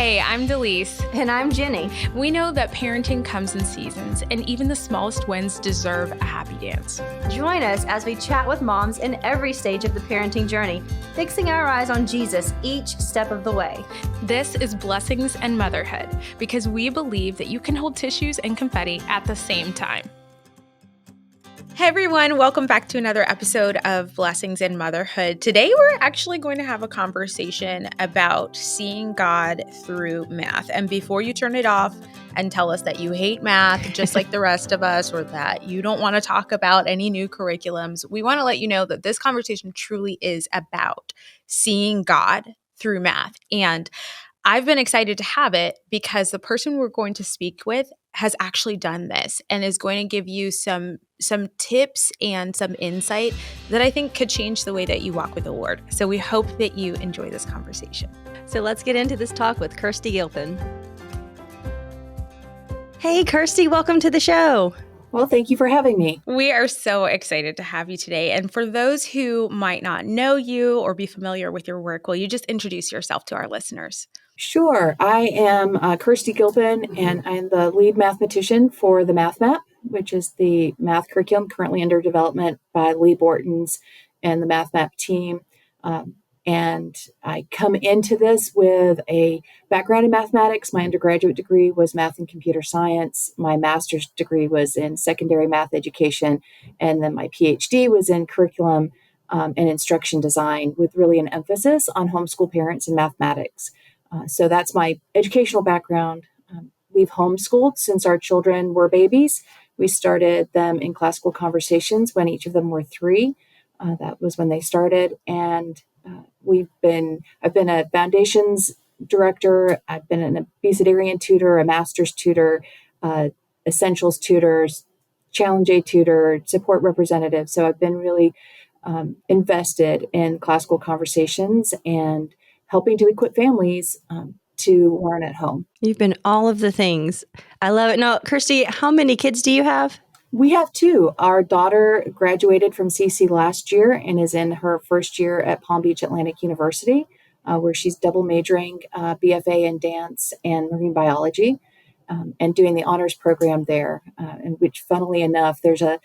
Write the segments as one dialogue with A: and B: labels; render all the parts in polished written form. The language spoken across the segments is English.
A: Hey, I'm Delise.
B: And I'm Ginny.
A: We know that parenting comes in seasons, and even the smallest wins deserve a happy dance.
B: Join us as we chat with moms in every stage of the parenting journey, fixing our eyes on Jesus each step of the way.
A: This is Blessings and Motherhood, because we believe that you can hold tissues and confetti at the same time. Hey everyone, welcome back to another episode of Blessings and Motherhood. Today we're actually going to have a conversation about seeing God through math. And before you turn it off and tell us that you hate math just like the rest of us, or that you don't want to talk about any new curriculums, we want to let you know that this conversation truly is about seeing God through math. And I've been excited to have it because the person we're going to speak with has actually done this and is going to give you some tips and some insight that I think could change the way that you walk with the Lord. So we hope that you enjoy this conversation.
B: So let's get into this talk with Kirsty Gilpin. Hey, Kirsty, welcome to the show.
C: Well, thank you for having me.
A: We are so excited to have you today. And for those who might not know you or be familiar with your work, will you just introduce yourself to our listeners?
C: Sure. I am Kirsty Gilpin, and I'm the lead mathematician for the Math Map, which is the math curriculum currently under development by Lee Borton's and the Math Map team. And I come into this with a background in mathematics. My undergraduate degree was math and computer science. My master's degree was in secondary math education. And then my PhD was in curriculum and instruction design, with really an emphasis on homeschool parents and mathematics. So that's my educational background. We've homeschooled since our children were babies. We started them in classical conversations when each of them were 3. That was when they started. And I've been a foundations director. I've been an obesitarian tutor, a master's tutor, essentials tutor, challenge A tutor, support representative. So I've been really invested in classical conversations and helping to equip families to learn at home.
B: You've been all of the things. I love it. Now, Kirsty, how many kids do you have?
C: We have 2. Our daughter graduated from CC last year and is in her first year at Palm Beach Atlantic University, where she's double majoring BFA in dance and marine biology, and doing the honors program there, in which, funnily enough, there's a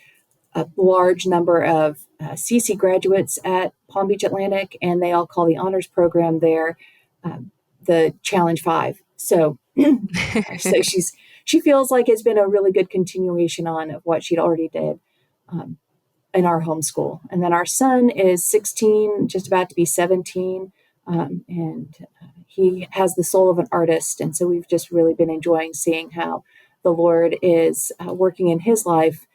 C: large number of CC graduates at Palm Beach Atlantic, and they all call the honors program there the Challenge 5. So, she feels like it's been a really good continuation on of what she'd already did in our homeschool. And then our son is 16, just about to be 17, and he has the soul of an artist. And so we've just really been enjoying seeing how the Lord is working in his life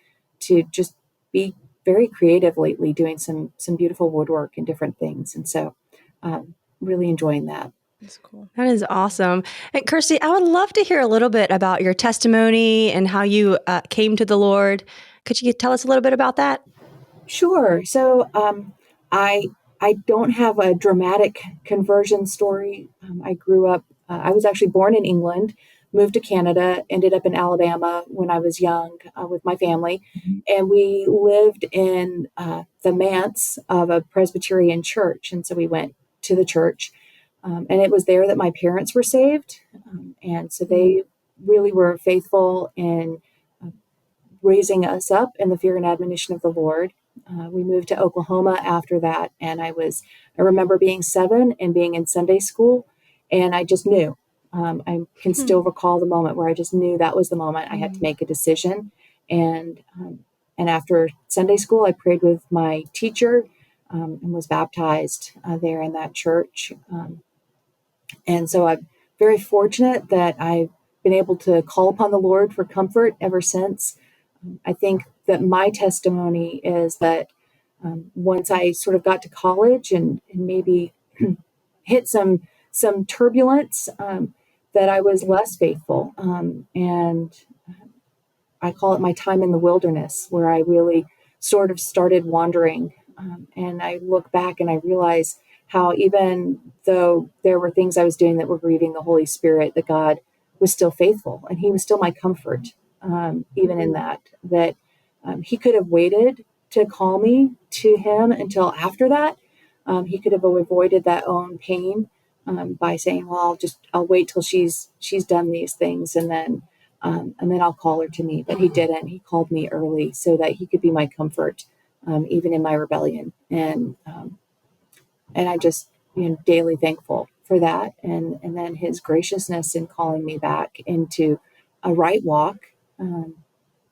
C: to just be very creative lately, doing some beautiful woodwork and different things. And so really enjoying that.
A: That's cool.
B: That is awesome. And Kirsty, I would love to hear a little bit about your testimony and how you came to the Lord. Could you tell us a little bit about that?
C: Sure. So I don't have a dramatic conversion story. I grew up, I was actually born in England, moved to Canada, ended up in Alabama when I was young with my family. And we lived in the manse of a Presbyterian church. And so we went to the church. And it was there that my parents were saved. And so they really were faithful in raising us up in the fear and admonition of the Lord. We moved to Oklahoma after that. And I remember being 7 and being in Sunday school. And I just knew. I can still recall the moment where I just knew that was the moment I had to make a decision. And after Sunday school, I prayed with my teacher and was baptized there in that church. And so I'm very fortunate that I've been able to call upon the Lord for comfort ever since. I think that my testimony is that once I sort of got to college and maybe hit some turbulence, that I was less faithful. And I call it my time in the wilderness, where I really sort of started wandering. And I look back and I realize how, even though there were things I was doing that were grieving the Holy Spirit, that God was still faithful and he was still my comfort, even in that he could have waited to call me to him until after that. He could have avoided that own pain. by saying, well, I'll wait till she's done these things, and then I'll call her to me. But he didn't. He called me early so that he could be my comfort, even in my rebellion. And I just, daily thankful for that. And then his graciousness in calling me back into a right walk,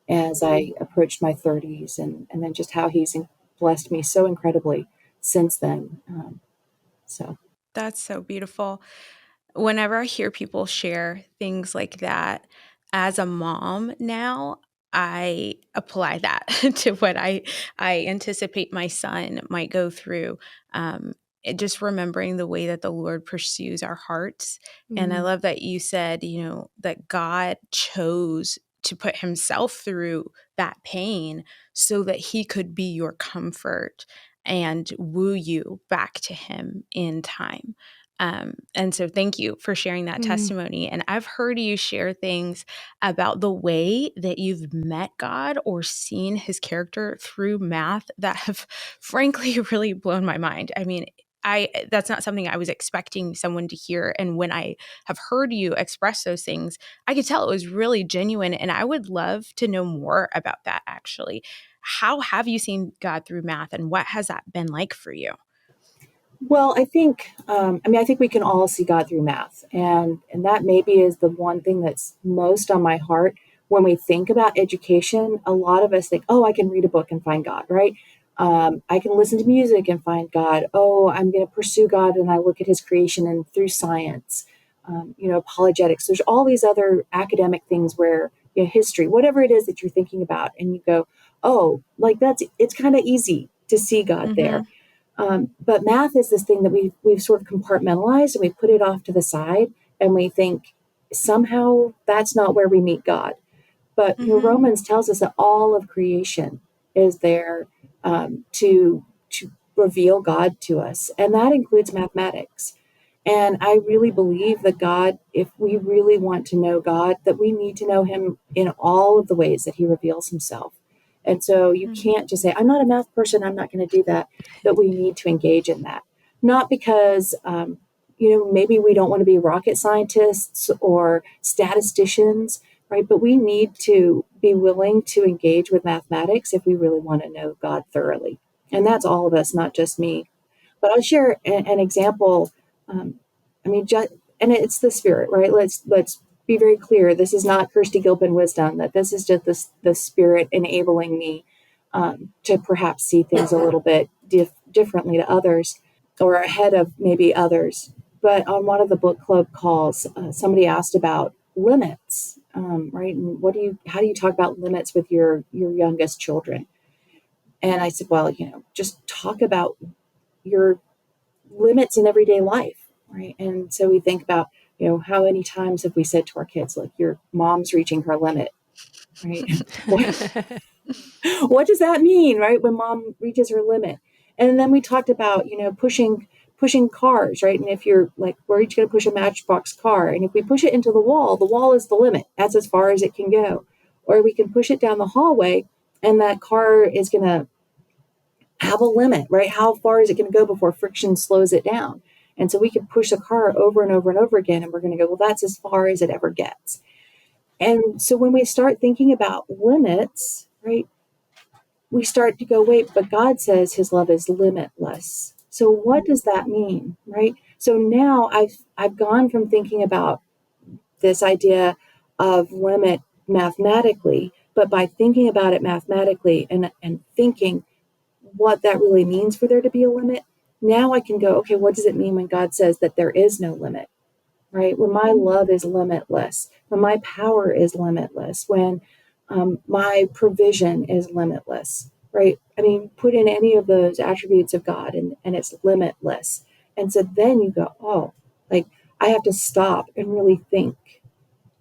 C: as I approached my 30s, and then just how he's blessed me so incredibly since then. So
A: That's so beautiful. Whenever I hear people share things like that, as a mom now, I apply that to what I anticipate my son might go through. Just remembering the way that the Lord pursues our hearts. And I love that you said, that God chose to put himself through that pain so that he could be your comfort and woo you back to him in time. And so thank you for sharing that testimony. And I've heard you share things about the way that you've met God or seen his character through math that have frankly really blown my mind. I mean, that's not something I was expecting someone to hear. And when I have heard you express those things, I could tell it was really genuine. And I would love to know more about that, actually. How have you seen God through math, and what has that been like for you?
C: Well, I think, I think we can all see God through math, and that maybe is the one thing that's most on my heart when we think about education. A lot of us think, oh, I can read a book and find God, right? I can listen to music and find God. Oh, I'm going to pursue God, and I look at His creation and through science, apologetics. There's all these other academic things where, history, whatever it is that you're thinking about, and you go, oh, like it's kind of easy to see God there. But math is this thing that we've sort of compartmentalized, and we put it off to the side, and we think somehow that's not where we meet God. But Romans tells us that all of creation is there to reveal God to us, and that includes mathematics. And I really believe that God, if we really want to know God, that we need to know Him in all of the ways that He reveals Himself. And so you can't just say, I'm not a math person, I'm not going to do that. But we need to engage in that. Not because, maybe we don't want to be rocket scientists or statisticians, right? But we need to be willing to engage with mathematics if we really want to know God thoroughly. And that's all of us, not just me. But I'll share an example. And it's the Spirit, right? Let's be very clear. This is not Kirsty Gilpin wisdom. That this is just the Spirit enabling me to perhaps see things a little bit differently to others, or ahead of maybe others. But on one of the book club calls, somebody asked about limits, right? And how do you talk about limits with your youngest children? And I said, well, just talk about your limits in everyday life, right? And so we think about, how many times have we said to our kids, like, your mom's reaching her limit, right? What does that mean, right? When mom reaches her limit. And then we talked about, pushing cars, right? And if you're like, we're each going to push a Matchbox car. And if we push it into the wall is the limit. That's as far as it can go. Or we can push it down the hallway, and that car is going to have a limit, right? How far is it going to go before friction slows it down? And so we can push a car over and over and over again, and we're going to go, well, that's as far as it ever gets. And so when we start thinking about limits, right, we start to go, wait, but God says His love is limitless. So what does that mean, right? So now I've gone from thinking about this idea of limit mathematically, but by thinking about it mathematically and thinking what that really means for there to be a limit, now I can go, okay, what does it mean when God says that there is no limit, right? When my love is limitless, when my power is limitless, when my provision is limitless, right? I mean, put in any of those attributes of God, and it's limitless. And so then you go, oh, like, I have to stop and really think,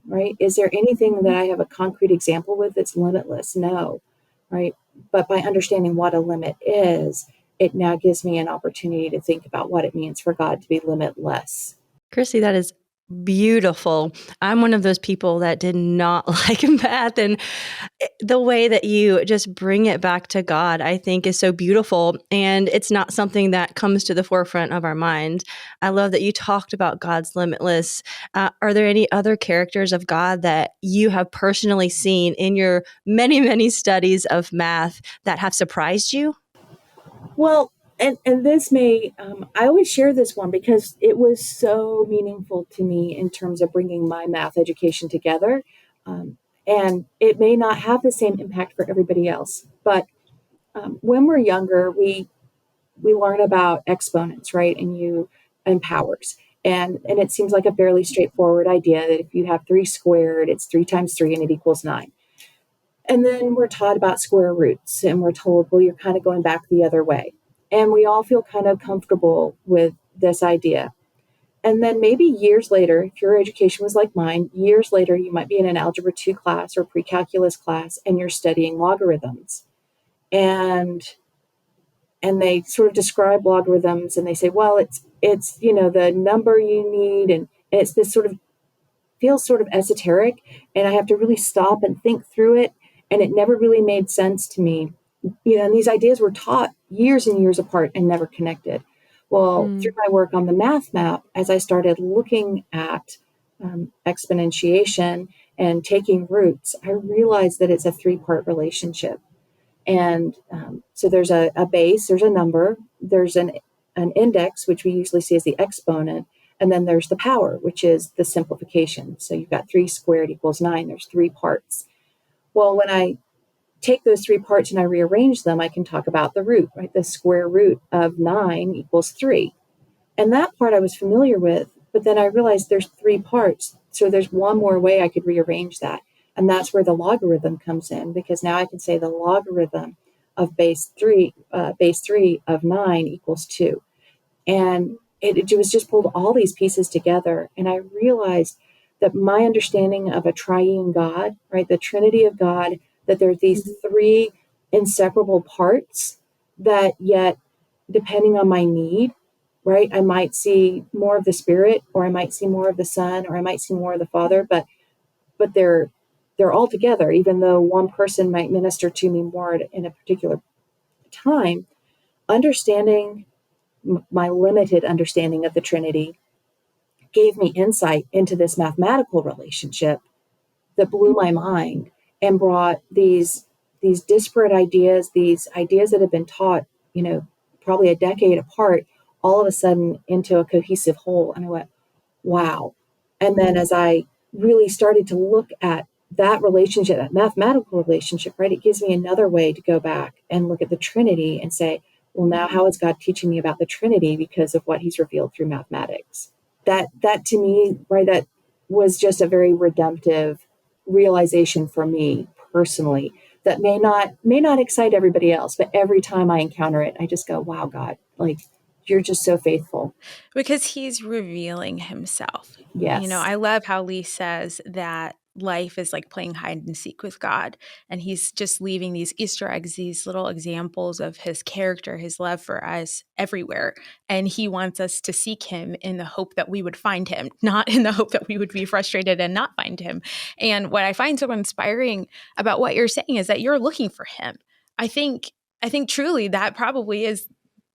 C: right? Is there anything that I have a concrete example with that's limitless? No, right? But by understanding what a limit is, it now gives me an opportunity to think about what it means for God to be limitless.
B: Kirsty, that is Beautiful. I'm one of those people that did not like math, and the way that you just bring it back to God, I think is so beautiful. And it's not something that comes to the forefront of our mind. I love that you talked about God's limitless. Are there any other characters of God that you have personally seen in your many, many studies of math that have surprised you?
C: Well, and this may, I always share this one because it was so meaningful to me in terms of bringing my math education together. Um, and it may not have the same impact for everybody else, but when we're younger, we learn about exponents, right? And powers. And it seems like a fairly straightforward idea that if you have 3 squared, it's 3 times 3 and it equals 9. And then we're taught about square roots and we're told, well, you're kind of going back the other way. And we all feel kind of comfortable with this idea. And then maybe years later, if your education was like mine, years later, you might be in an Algebra 2 class or pre-calculus class and you're studying logarithms. And they sort of describe logarithms and they say, well, it's the number you need, and it's this sort of feels sort of esoteric, and I have to really stop and think through it, and it never really made sense to me. And these ideas were taught years and years apart and never connected. Well, through my work on the math map, as I started looking at exponentiation and taking roots, I realized that it's a 3-part relationship. And so there's a base, there's a number, there's an index, which we usually see as the exponent, and then there's the power, which is the simplification. So you've got 3 squared equals 9, there's 3 parts. Well, when I take those 3 parts and I rearrange them, I can talk about the root, right? The square root of 9 equals 3. And that part I was familiar with, but then I realized there's 3 parts. So there's one more way I could rearrange that. And that's where the logarithm comes in, because now I can say the logarithm of base 3 of 9 equals 2. And it was just pulled all these pieces together. And I realized that my understanding of a triune God, right, the Trinity of God, that there's these 3 inseparable parts that yet, depending on my need, right, I might see more of the Spirit, or I might see more of the Son, or I might see more of the Father, but they're all together, even though one person might minister to me more in a particular time. Understanding my limited understanding of the Trinity gave me insight into this mathematical relationship that blew my mind and brought these disparate ideas, these ideas that have been taught, probably a decade apart, all of a sudden into a cohesive whole. And I went, wow. And then as I really started to look at that relationship, that mathematical relationship, right, it gives me another way to go back and look at the Trinity and say, well, now how is God teaching me about the Trinity because of what he's revealed through mathematics? That to me, right, that was just a very redemptive realization for me personally, that may not excite everybody else, but every time I encounter it, I just go, wow, God, like, you're just so faithful.
A: Because he's revealing himself.
C: Yes.
A: I love how Lee says that life is like playing hide and seek with God. And he's just leaving these Easter eggs, these little examples of his character, his love for us everywhere. And he wants us to seek him in the hope that we would find him, not in the hope that we would be frustrated and not find him. And what I find so inspiring about what you're saying is that you're looking for him. I think truly that probably is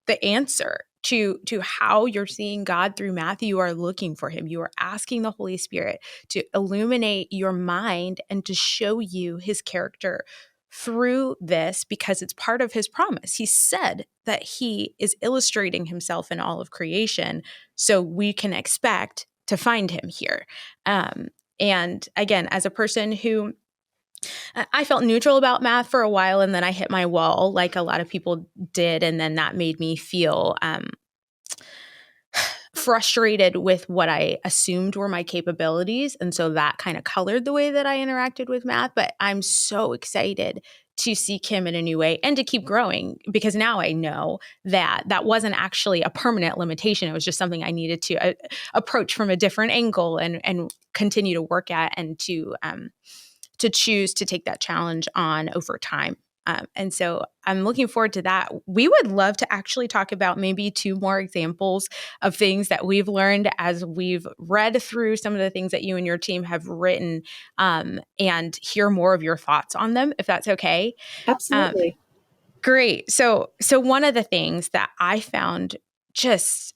A: the answer to how you're seeing God through math. You are looking for him. You are asking the Holy Spirit to illuminate your mind and to show you his character through this, because it's part of his promise. He said that he is illustrating himself in all of creation, so we can expect to find him here. And again, as a person who I felt neutral about math for a while, and then I hit my wall like a lot of people did. And then that made me feel frustrated with what I assumed were my capabilities. And so that kind of colored the way that I interacted with math. But I'm so excited to seek him in a new way and to keep growing, because now I know that that wasn't actually a permanent limitation. It was just something I needed to approach from a different angle and continue to work at, and to choose to take that challenge on over time. And so I'm looking forward to that. We would love to actually talk about maybe 2 more examples of things that we've learned as we've read through some of the things that you and your team have written, and hear more of your thoughts on them, if that's okay.
C: Absolutely.
A: Great. So one of the things that I found just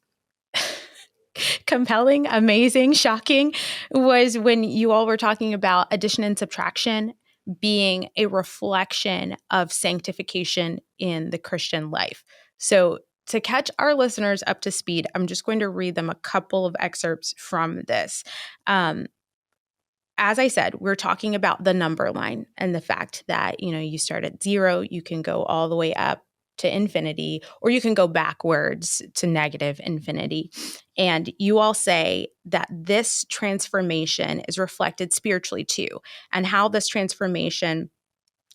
A: compelling, amazing, shocking was when you all were talking about addition and subtraction being a reflection of sanctification in the Christian life. So, to catch our listeners up to speed, I'm just going to read them a couple of excerpts from this. As I said, we're talking about the number line and the fact that, you start at 0, you can go all the way up to infinity, or you can go backwards to negative infinity. And you all say that this transformation is reflected spiritually too, and how this transformation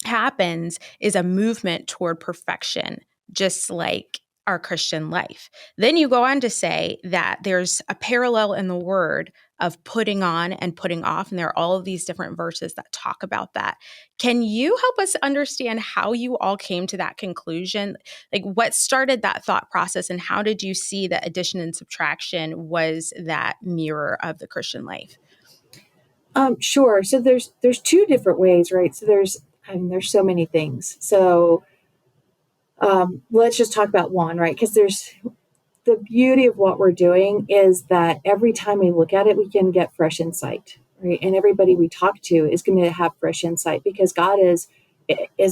A: happens is a movement toward perfection, just like our Christian life. Then you go on to say that there's a parallel in the word of putting on and putting off. And there are all of these different verses that talk about that. Can you help us understand how you all came to that conclusion? Like, what started that thought process, and how did you see that addition and subtraction was that mirror of the Christian life?
C: Sure. So there's 2 different ways, right? So there's so many things. So let's just talk about one, right? Because there's the beauty of what we're doing is that every time we look at it, we can get fresh insight, right? And everybody we talk to is going to have fresh insight, because God is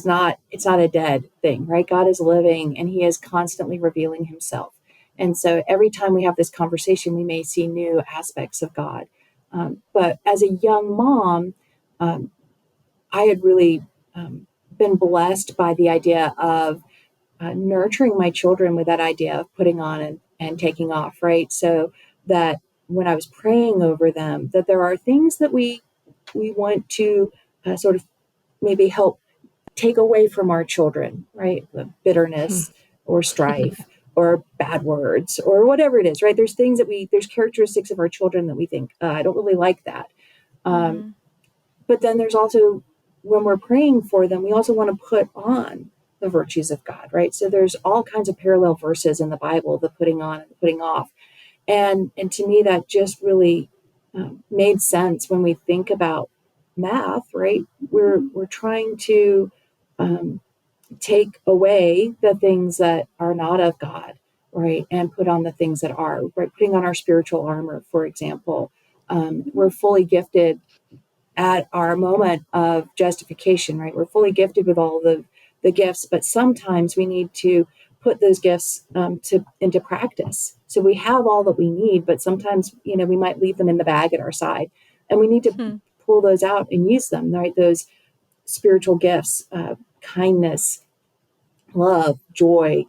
C: not, it's not a dead thing, right? God is living, and he is constantly revealing himself. And so every time we have this conversation, we may see new aspects of God. But as a young mom, I had really been blessed by the idea of nurturing my children with that idea of putting on and taking off, right? So that when I was praying over them, that there are things that we want to sort of maybe help take away from our children, right? The bitterness or strife or bad words or whatever it is, right? There's things that there's characteristics of our children that we think, I don't really like that. But then there's also, when we're praying for them, we also want to put on the virtues of God, right? So there's all kinds of parallel verses in the Bible, the putting on and the putting off. And to me, that just really made sense when we think about math, right? We're trying to take away the things that are not of God, right? And put on the things that are, right? Putting on our spiritual armor, for example. We're fully gifted at our moment of justification, right? We're fully gifted with all the gifts, but sometimes we need to put those gifts into practice. So we have all that we need, but sometimes, we might leave them in the bag at our side, and we need to pull those out and use them, right? Those spiritual gifts, kindness, love, joy,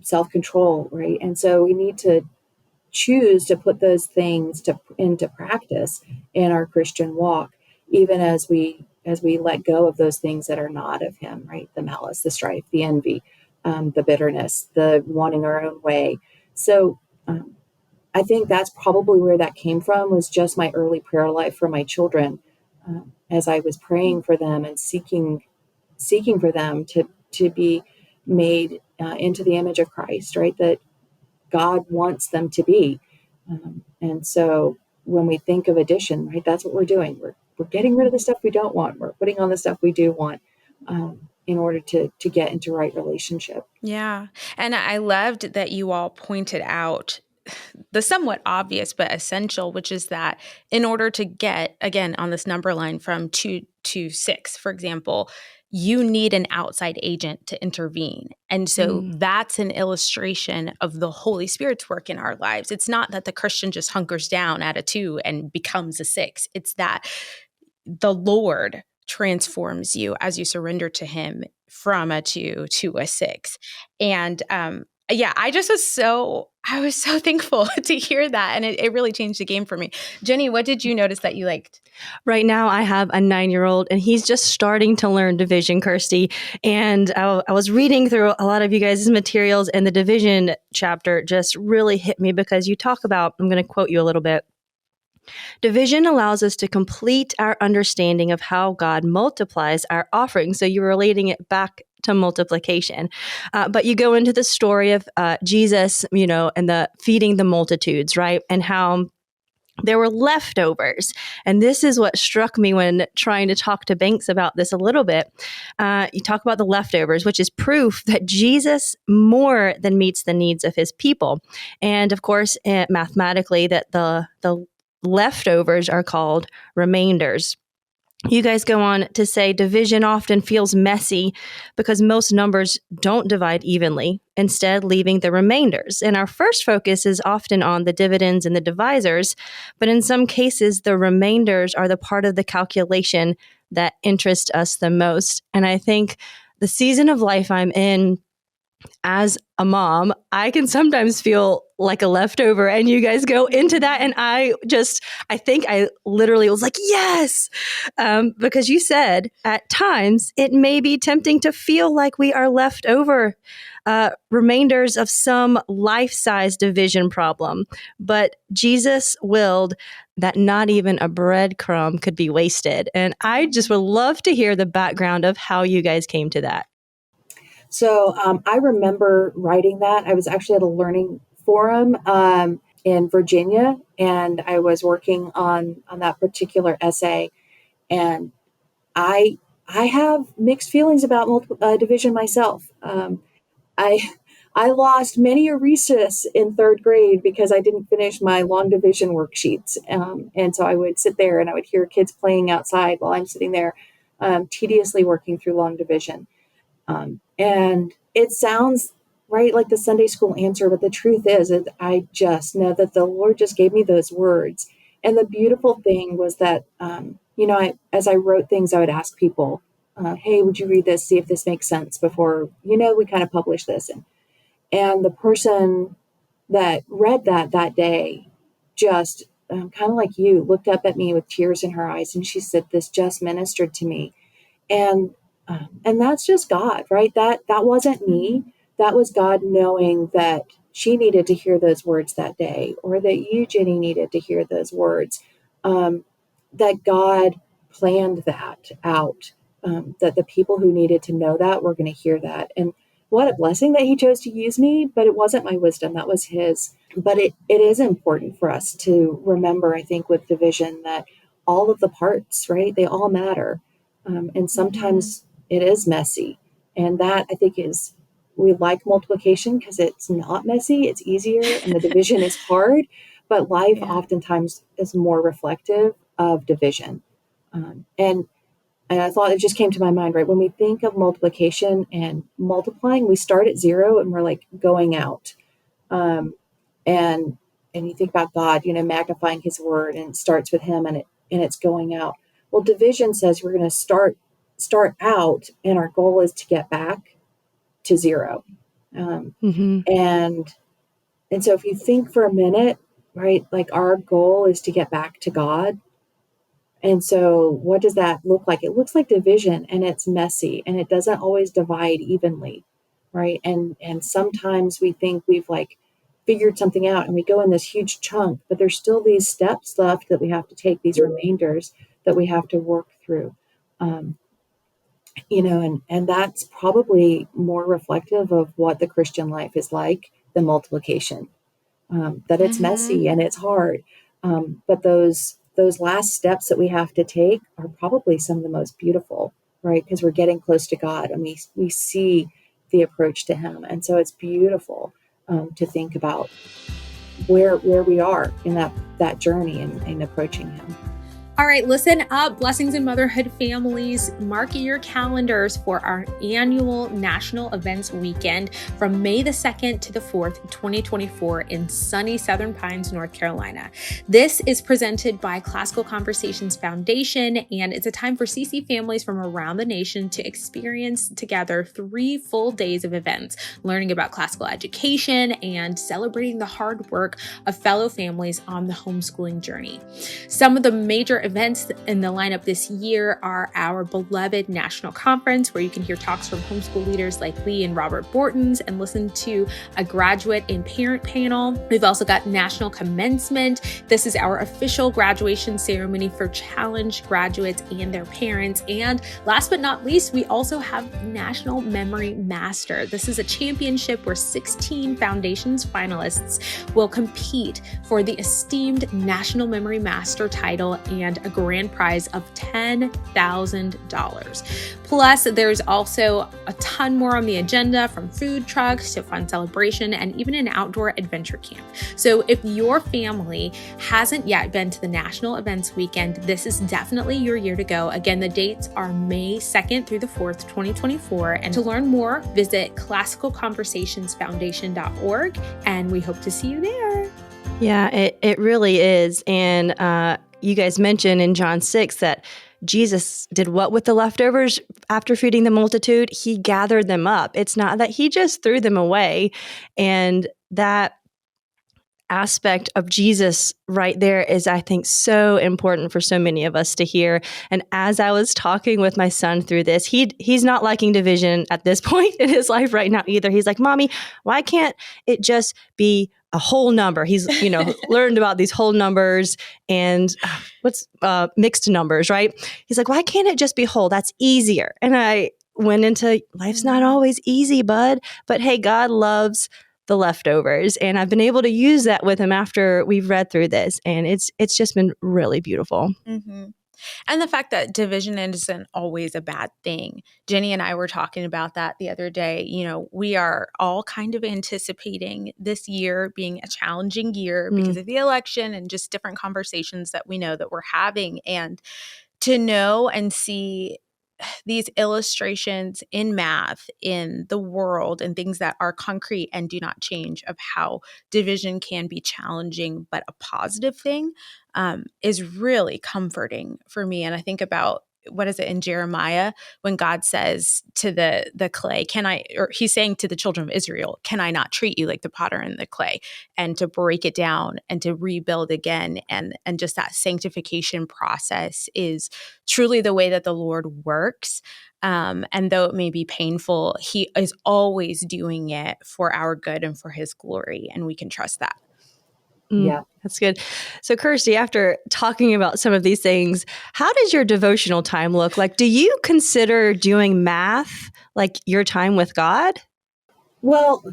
C: self-control, right? And so we need to choose to put those things into practice in our Christian walk, even as we let go of those things that are not of him, right? The malice, the strife, the envy, the bitterness, the wanting our own way. So I think that's probably where that came from, was just my early prayer life for my children, as I was praying for them and seeking for them to be made into the image of Christ, right? That God wants them to be. And so when we think of addition, right, that's what we're doing. We're getting rid of the stuff we don't want. We're putting on the stuff we do want, in order to get into right relationship.
A: Yeah. And I loved that you all pointed out the somewhat obvious but essential, which is that in order to get, again, on this number line from 2 to 6, for example, you need an outside agent to intervene. And so that's an illustration of the Holy Spirit's work in our lives. It's not that the Christian just hunkers down at a 2 and becomes a 6. It's that the Lord transforms you as you surrender to him from a 2 to a 6. And yeah, I was so thankful to hear that. And it really changed the game for me. Jenny, what did you notice that you liked?
B: Right now, I have a 9-year-old, and he's just starting to learn division, Kirsty. And I was reading through a lot of you guys' materials, and the division chapter just really hit me, because you talk about, I'm going to quote you a little bit. Division allows us to complete our understanding of how God multiplies our offering. So you're relating it back to multiplication. But you go into the story of Jesus, and the feeding the multitudes, right? And how there were leftovers. And this is what struck me when trying to talk to Banks about this a little bit. You talk about the leftovers, which is proof that Jesus more than meets the needs of his people. And of course, mathematically, that the leftovers are called remainders. You guys go on to say division often feels messy because most numbers don't divide evenly, instead leaving the remainders. And our first focus is often on the dividends and the divisors, but in some cases, the remainders are the part of the calculation that interest us the most. And I think the season of life I'm in as a mom, I can sometimes feel like a leftover, and you guys go into that. And I think I literally was like, yes, because you said at times it may be tempting to feel like we are left over, remainders of some life-size division problem. But Jesus willed that not even a breadcrumb could be wasted. And I just would love to hear the background of how you guys came to that.
C: So I remember writing that. I was actually at a learning forum in Virginia, and I was working on that particular essay. And I have mixed feelings about division myself. I lost many a recess in third grade because I didn't finish my long division worksheets. And so I would sit there and I would hear kids playing outside while I'm sitting there tediously working through long division. And it sounds right like the Sunday school answer, but the truth is I just know that the Lord just gave me those words. And the beautiful thing was that, as I wrote things, I would ask people, hey, would you read this, see if this makes sense before, we kind of publish this. And the person that read that day just kind of like you looked up at me with tears in her eyes. And she said, this just ministered to me. And that's just God, right? That wasn't me. That was God knowing that she needed to hear those words that day, or that you, Ginny, needed to hear those words. That God planned that out, that the people who needed to know that were going to hear that. And what a blessing that he chose to use me, but it wasn't my wisdom, that was his. But it is important for us to remember, I think, with division, that all of the parts, right, they all matter. And sometimes it is messy. And that, I think, we like multiplication because it's not messy, it's easier, and the division is hard. But life oftentimes is more reflective of division. And I thought it just came to my mind, right? When we think of multiplication and multiplying, we start at 0 and we're like going out. And you think about God, magnifying his word, and it starts with him and it's going out. Well, division says we're going to start out, and our goal is to get back to 0. And so if you think for a minute, right, like our goal is to get back to God. And so what does that look like? It looks like division, and it's messy, and it doesn't always divide evenly, right? And sometimes we think we've figured something out and we go in this huge chunk, but there's still these steps left that we have to take, these remainders that we have to work through. And that's probably more reflective of what the Christian life is like than multiplication, that it's messy and it's hard. But those last steps that we have to take are probably some of the most beautiful, right? Because we're getting close to God and we see the approach to him. And so it's beautiful to think about where we are in that journey and approaching him.
A: All right, listen up, Blessings in Motherhood families. Mark your calendars for our annual National Events Weekend from May the 2nd to the 4th, 2024 in sunny Southern Pines, North Carolina. This is presented by Classical Conversations Foundation, and it's a time for CC families from around the nation to experience together 3 full days of events, learning about classical education and celebrating the hard work of fellow families on the homeschooling journey. Some of the major events in the lineup this year are our beloved National Conference, where you can hear talks from homeschool leaders like Lee and Robert Bortons and listen to a graduate and parent panel. We've also got National Commencement. This is our official graduation ceremony for Challenge graduates and their parents. And last but not least, we also have National Memory Master. This is a championship where 16 Foundations finalists will compete for the esteemed National Memory Master title and a grand prize of $10,000. Plus, there's also a ton more on the agenda, from food trucks to fun celebration and even an outdoor adventure camp. So if your family hasn't yet been to the National Events Weekend, this is definitely your year to go. Again, the dates are May 2nd through the 4th, 2024. And to learn more, visit classicalconversationsfoundation.org, and we hope to see you there.
B: Yeah, it really is. And you guys mentioned in John 6 that Jesus did what with the leftovers after feeding the multitude? He gathered them up. It's not that he just threw them away. And that aspect of Jesus right there is, I think, so important for so many of us to hear. And as I was talking with my son through this, he's not liking division at this point in his life right now either. He's like, Mommy, why can't it just be a whole number? He's, learned about these whole numbers and what's mixed numbers, right? He's like, why can't it just be whole? That's easier. And I went into, life's not always easy, bud. But hey, God loves the leftovers. And I've been able to use that with him after we've read through this. And it's just been really beautiful.
A: Mm-hmm. And the fact that division isn't always a bad thing. Jenny and I were talking about that the other day. We are all kind of anticipating this year being a challenging year because of the election and just different conversations that we know that we're having. And to know and see these illustrations in math, in the world, and things that are concrete and do not change, of how division can be challenging but a positive thing, is really comforting for me. And I think about, what is it in Jeremiah when God says to the clay, he's saying to the children of Israel, can I not treat you like the potter and the clay, and to break it down and to rebuild again. And just that sanctification process is truly the way that the Lord works. And though it may be painful, he is always doing it for our good and for his glory. And we can trust that.
C: Yeah.
B: That's good. So Kirsty, after talking about some of these things, how does your devotional time look like? Do you consider doing math like your time with God?
C: Well,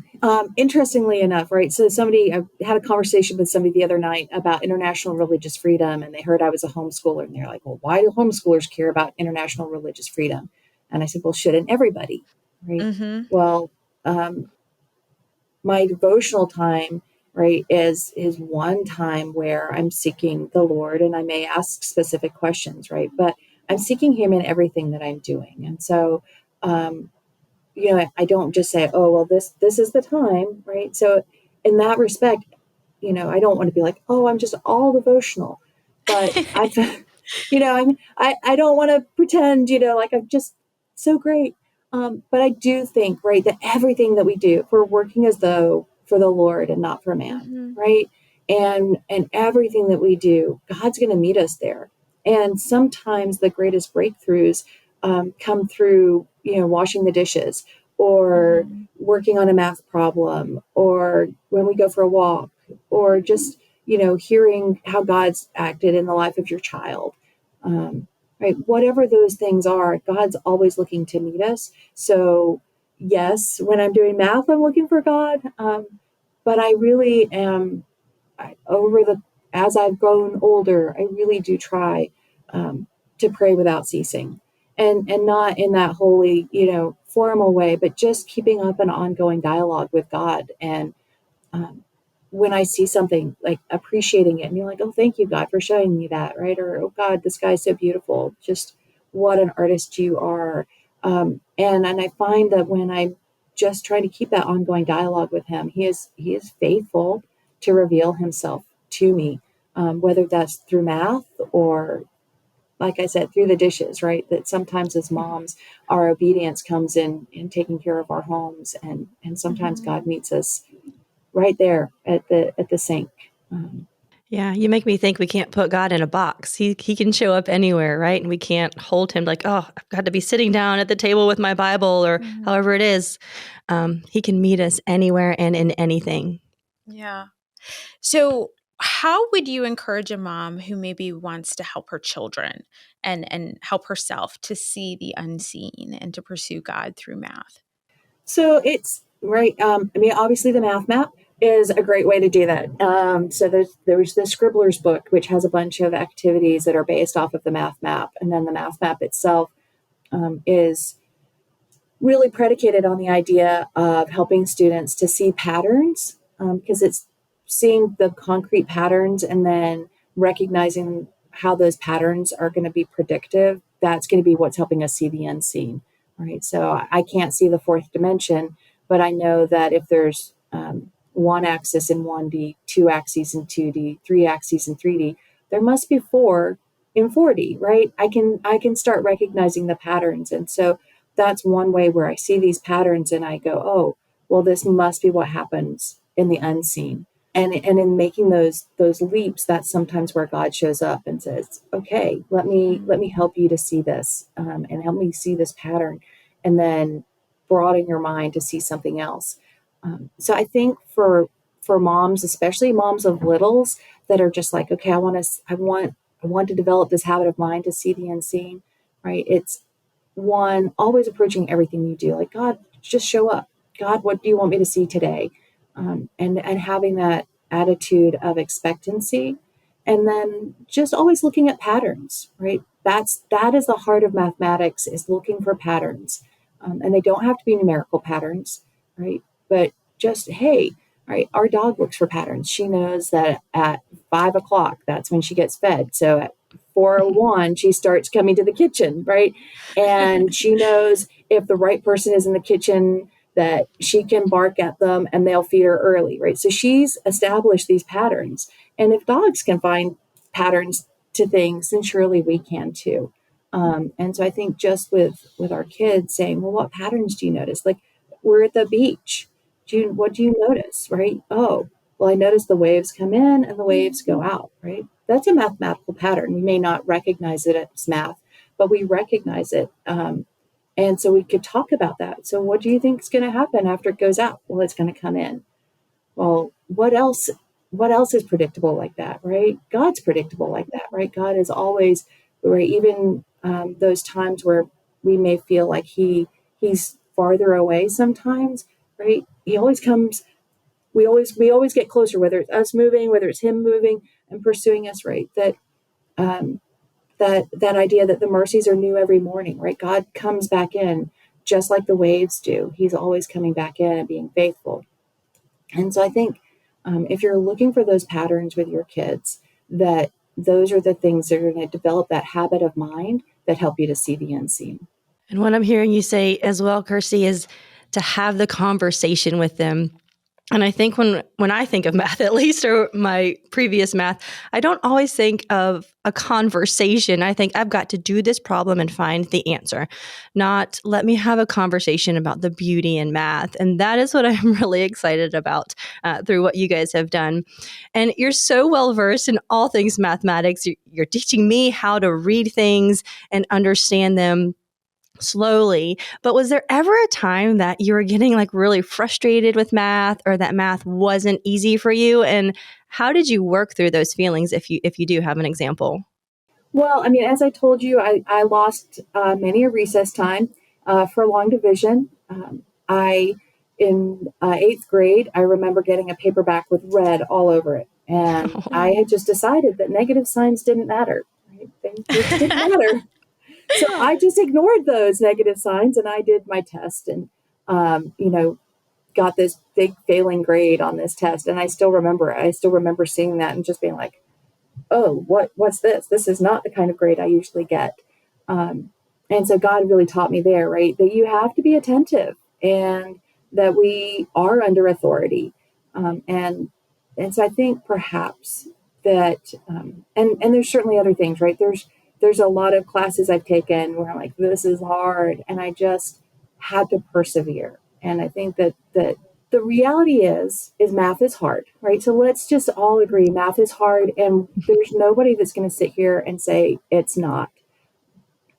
C: interestingly enough, right? So I had a conversation with somebody the other night about international religious freedom, and they heard I was a homeschooler, and they're like, well, why do homeschoolers care about international religious freedom? And I said, well, shouldn't everybody? Right.
A: Mm-hmm.
C: Well, my devotional time, right, is one time where I'm seeking the Lord, and I may ask specific questions, right? But I'm seeking him in everything that I'm doing. And so, I don't just say, oh, well, this is the time, right? So in that respect, I don't want to be like, oh, I'm just all devotional, but I don't want to pretend, like I'm just so great. But I do think, right, that everything that we do, we're working as though for the Lord and not for man, right? And everything that we do, God's going to meet us there. And sometimes the greatest breakthroughs come through, washing the dishes, or working on a math problem, or when we go for a walk, or just, hearing how God's acted in the life of your child. Right. Whatever those things are, God's always looking to meet us. So yes, when I'm doing math, I'm looking for God. But I really am, as I've grown older, I really do try to pray without ceasing, and not in that holy, formal way, but just keeping up an ongoing dialogue with God. And when I see something, like appreciating it and you're like, oh, thank you, God, for showing me that, right? Or, oh, God, the sky's so beautiful. Just what an artist you are. And I find that when I'm just trying to keep that ongoing dialogue with him, he is faithful to reveal himself to me, whether that's through math or, like I said, through the dishes, right? That sometimes as moms, our obedience comes in taking care of our homes. And sometimes God meets us right there at the sink.
B: Yeah, you make me think we can't put God in a box. He can show up anywhere, right? And we can't hold him like, oh, I've got to be sitting down at the table with my Bible or
A: Mhm.
B: however it is. He can meet us anywhere and in anything.
A: Yeah. So, how would you encourage a mom who maybe wants to help her children and help herself to see the unseen and to pursue God through math?
C: So it's right. I mean, obviously, the math map is a great way to do that. So there's the Scribbler's book, which has a bunch of activities that are based off of the math map, and then the math map itself is really predicated on the idea of helping students to see patterns, because it's seeing the concrete patterns and then recognizing how those patterns are going to be predictive. That's going to be what's helping us see the unseen, right? So I can't see the fourth dimension, but I know that if there's one axis in 1D, two axes in 2D, three axes in 3D, there must be four in 4D, right? I can start recognizing the patterns, and so that's one way where I see these patterns and I go, oh, well, this must be what happens in the unseen. And in making those leaps, that's sometimes where God shows up and says, okay, let me help you to see this, and help me see this pattern, and then broaden your mind to see something else. So I think for moms, especially moms of littles that are just like, okay, I want to develop this habit of mind to see the unseen, right? It's one, always approaching everything you do like, God, just show up. God, what do you want me to see today? And having that attitude of expectancy, and then just always looking at patterns, right? That is the heart of mathematics, is looking for patterns. And they don't have to be numerical patterns, right? But just, hey, right, our dog looks for patterns. She knows that at 5 o'clock, that's when she gets fed. So at 4:01, she starts coming to the kitchen, right? And she knows if the right person is in the kitchen, that she can bark at them and they'll feed her early, right? So she's established these patterns. And if dogs can find patterns to things, then surely we can too. And so I think just with our kids saying, well, what patterns do you notice? Like, we're at the beach. What do you notice, right? Oh, well, I notice the waves come in and the waves go out, right? That's a mathematical pattern. We may not recognize it as math, but we recognize it. And so we could talk about that. So what do you think is going to happen after it goes out? Well, it's going to come in. Well, what else is predictable like that, right? God's predictable like that, right? God is always, right? Even those times where we may feel like he's farther away sometimes, right? He always comes. We always get closer, whether it's us moving, whether it's him moving and pursuing us, right? Um, that idea that the mercies are new every morning, right? God comes back in just like the waves do. He's always coming back in and being faithful. And so I think, if you're looking for those patterns with your kids, that those are the things that are going to develop that habit of mind that help you to see the unseen.
B: And what I'm hearing you say as well, Kirsty, is to have the conversation with them. And I think when I think of math, at least, or my previous math, I don't always think of a conversation. I think I've got to do this problem and find the answer, not let me have a conversation about the beauty in math. And that is what I'm really excited about through what you guys have done. And you're so well versed in all things mathematics. You're teaching me how to read things and understand them slowly. But was there ever a time that you were getting like really frustrated with math, or that math wasn't easy for you? And how did you work through those feelings, if you do have an example?
C: Well, I mean, as I told you, I lost many a recess time for long division. I in eighth grade, I remember getting a paperback with red all over it, and I had just decided that negative signs didn't matter. Right? They just didn't matter. So I just ignored those negative signs, and I did my test, and you know, got this big failing grade on this test. And I still remember it. I still remember seeing that and just being like, oh, what's this? This is not the kind of grade I usually get. Um, and so God really taught me there, right, that you have to be attentive, and that we are under authority. And so I think perhaps that, and there's certainly other things, right? There's a lot of classes I've taken where I'm like, this is hard, and I just had to persevere. And I think that the reality is math is hard, right? So let's just all agree math is hard, and there's nobody that's going to sit here and say it's not.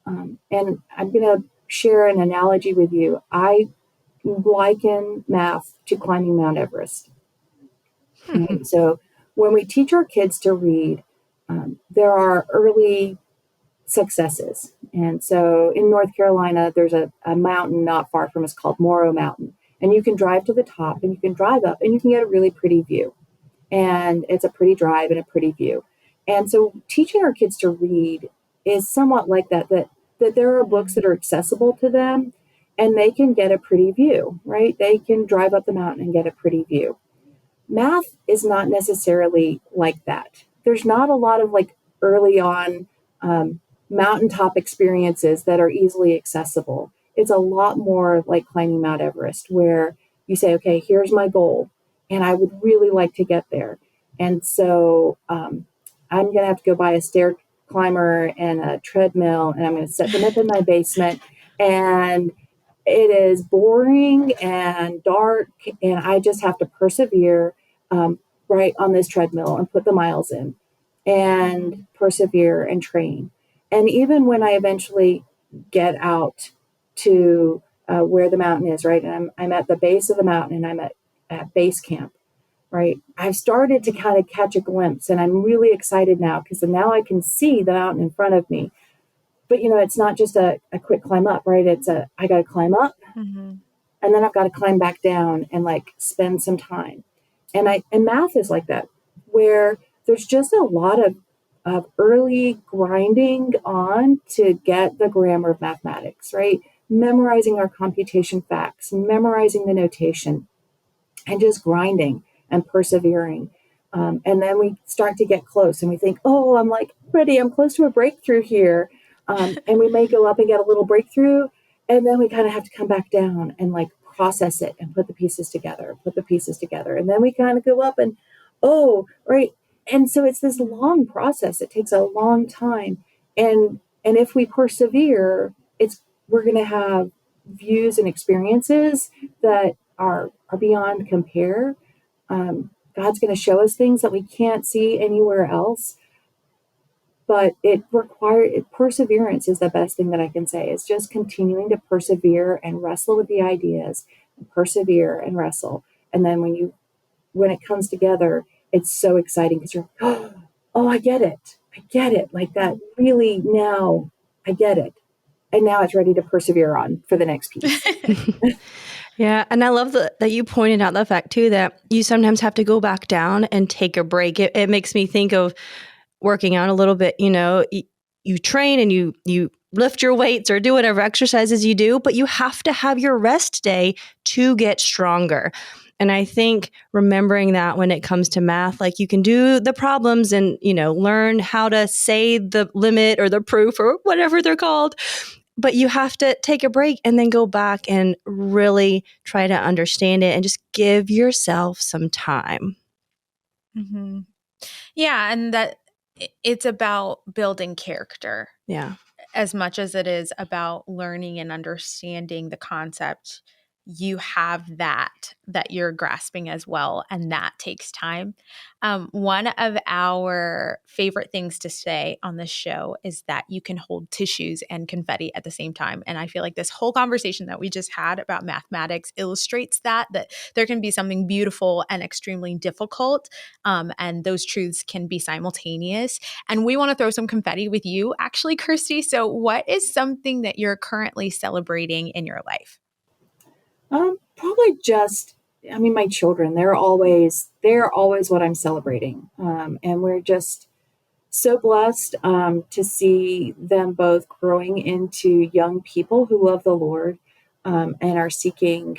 C: And I'm going to share an analogy with you. I liken math to climbing Mount Everest. Right? So when we teach our kids to read, there are early successes. And so in North Carolina, there's a mountain not far from us called Morrow Mountain. And you can drive to the top and you can drive up and you can get a really pretty view. And it's a pretty drive and a pretty view. And so teaching our kids to read is somewhat like that there are books that are accessible to them and they can get a pretty view, right? They can drive up the mountain and get a pretty view. Math is not necessarily like that. There's not a lot of like early on mountaintop experiences that are easily accessible. It's a lot more like climbing Mount Everest, where you say, okay, here's my goal, and I would really like to get there. And so I'm going to have to go buy a stair climber and a treadmill, and I'm going to set them up in my basement. And it is boring and dark, and I just have to persevere right on this treadmill and put the miles in and persevere and train. And even when I eventually get out to where the mountain is, right, and I'm at the base of the mountain and I'm at base camp, right, I've started to kind of catch a glimpse, and I'm really excited now because now I can see the mountain in front of me. But, it's not just a quick climb up, right? I got to climb up and then I've got to climb back down and like spend some time. And math is like that, where there's just a lot of early grinding on to get the grammar of mathematics, right? Memorizing our computation facts, memorizing the notation, and just grinding and persevering. And then we start to get close and we think, oh, I'm like ready. I'm close to a breakthrough here. And we may go up and get a little breakthrough. And then we kind of have to come back down and like process it and put the pieces together. And then we kind of go up and, oh, right. And so it's this long process. It takes a long time. And if we persevere, we're going to have views and experiences that are beyond compare. God's going to show us things that we can't see anywhere else. But perseverance is the best thing that I can say. It's just continuing to persevere and wrestle with the ideas, and persevere and wrestle. And then when it comes together, it's so exciting because you're, oh, I get it. Like that, really, now I get it. And now it's ready to persevere on for the next piece.
B: Yeah. And I love that you pointed out the fact too, that you sometimes have to go back down and take a break. It makes me think of working out a little bit. You train and you lift your weights or do whatever exercises you do, but you have to have your rest day to get stronger. And I think remembering that when it comes to math, like you can do the problems and, learn how to say the limit or the proof or whatever they're called, but you have to take a break and then go back and really try to understand it and just give yourself some time.
A: Mm-hmm. Yeah. And that it's about building character.
B: Yeah.
A: As much as it is about learning and understanding the concept, you have that you're grasping as well, and that takes time. One of our favorite things to say on this show is that you can hold tissues and confetti at the same time. And I feel like this whole conversation that we just had about mathematics illustrates that there can be something beautiful and extremely difficult, and those truths can be simultaneous. And we want to throw some confetti with you, actually, Kirsty. So what is something that you're currently celebrating in your life?
C: Probably just, my children, they're always what I'm celebrating. And we're just so blessed to see them both growing into young people who love the Lord and are seeking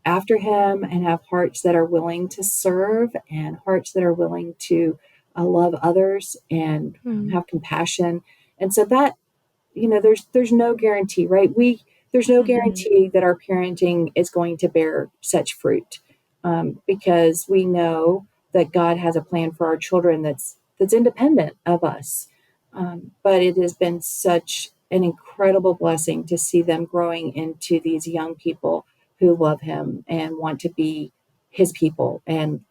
C: after him and have hearts that are willing to serve and hearts that are willing to love others and have compassion. And so that, there's no guarantee, right? There's no guarantee that our parenting is going to bear such fruit because we know that God has a plan for our children that's independent of us. But it has been such an incredible blessing to see them growing into these young people who love him and want to be his people and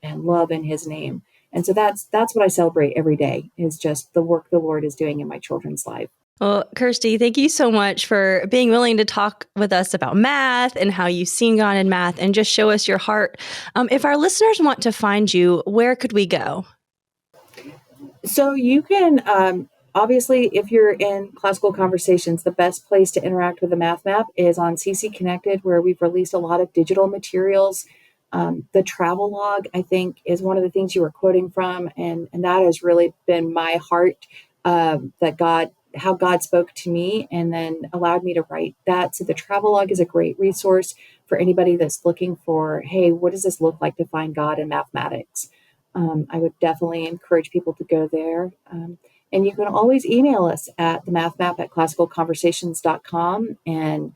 C: love in his name. And so that's what I celebrate every day, is just the work the Lord is doing in my children's life.
B: Well, Kirsty, thank you so much for being willing to talk with us about math and how you've seen God in math and just show us your heart. If our listeners want to find you, where could we go?
C: So you can, obviously, if you're in Classical Conversations, the best place to interact with the Math Map is on CC Connected, where we've released a lot of digital materials. The travel log, I think, is one of the things you were quoting from, and that has really been my heart, how God spoke to me and then allowed me to write that. So the travel log is a great resource for anybody that's looking for, hey, what does this look like to find God in mathematics? I would definitely encourage people to go there. And you can always email us at themathmap@classicalconversations.com. And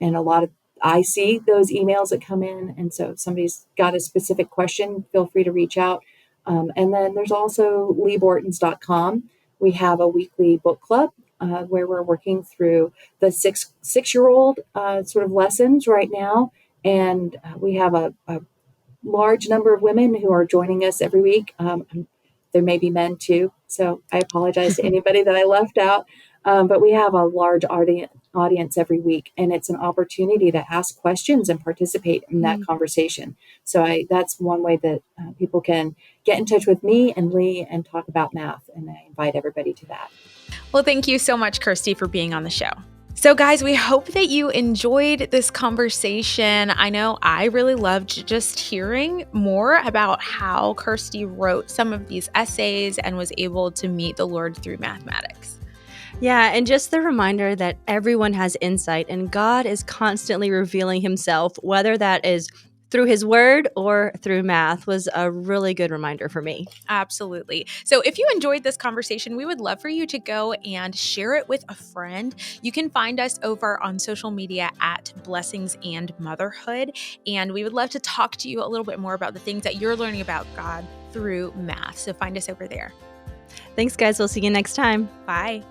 C: a lot of, I see those emails that come in. And so if somebody's got a specific question, feel free to reach out. And then there's also leebortons.com. We have a weekly book club where we're working through the six-year-old sort of lessons right now. And we have a large number of women who are joining us every week. There may be men too, so I apologize to anybody that I left out. But we have a large audience every week, and it's an opportunity to ask questions and participate in that conversation. So that's one way that people can get in touch with me and Lee and talk about math, and I invite everybody to that.
A: Well, thank you so much, Kirsty, for being on the show. So guys, we hope that you enjoyed this conversation. I know I really loved just hearing more about how Kirsty wrote some of these essays and was able to meet the Lord through mathematics.
B: Yeah, and just the reminder that everyone has insight and God is constantly revealing himself, whether that is through his word or through math, was a really good reminder for me.
A: Absolutely. So if you enjoyed this conversation, we would love for you to go and share it with a friend. You can find us over on social media at Blessings and Motherhood. And we would love to talk to you a little bit more about the things that you're learning about God through math. So find us over there.
B: Thanks, guys. We'll see you next time.
A: Bye.